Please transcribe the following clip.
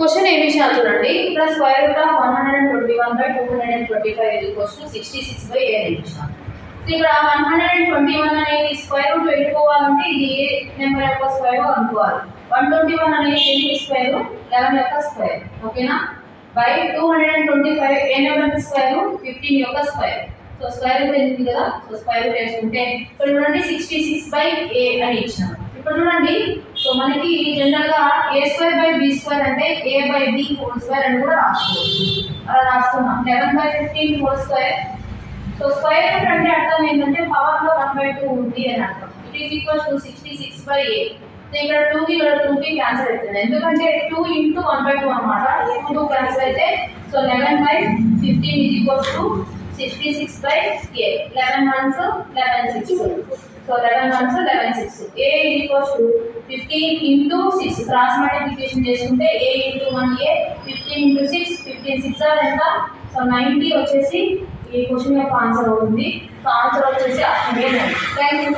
Question ఏమి ఇచ్చారు చూడండి. ఇక్కడ square root of 121/225 equals to 66/a ఇచ్చారు. ఇక్కడ 121 అనేది స్క్వేర్ రూట్ పెట్టుకోవాలంటే ఇది ఏ నెంబర్ యొక్క స్క్వేర్ అనుకోవాలి. 121 అనేది దేనికి స్క్వేర్? 11 యొక్క స్క్వేర్. ఓకేనా? By 225 A number square? 15 యొక్క స్క్వేర్. సో స్క్వేర్ రూట్ ఎందుకు కదా, సో స్క్వేర్ రూట్ వేసుకుంటే ఇక్కడ చూడండి 66/a అని ఇచ్చాము. ఇప్పుడు చూడండి, సో మనకి జనరల్ గా a²/b² అంటే a/b² అని కూడా రాసుకోవచ్చు. అలా రాస్తున్నాం 11/15² సో స్క్వేర్ రూట్ అంటే అర్థం ఏంటంటే పవర్ లో 1/2 ఉంది అని అర్థం. It is equals to 66/a. ఇక్కడ 2 కి 2 కి క్యాన్సిల్ అవుతుంది, ఎందుకంటే 2 × 1/2 అన్నమాట. 2 క్యాన్సిల్ అయితే so 11/15 is equals to 66/a. 11 1s 11 6. So 11 1s 11 6. a is equals to 15 × 6 cross multiplication చేసుకుంటే a × 1a 15 × 6 15 6 ఆర్ ఎంత? సో 90 వచ్చేసి ఈ క్వశ్చన్ యొక్క ఆన్సర్ అవుతుంది. సో ఆన్సర్ వచ్చేసి ఆప్షన్ ఏ. థాంక్యూ.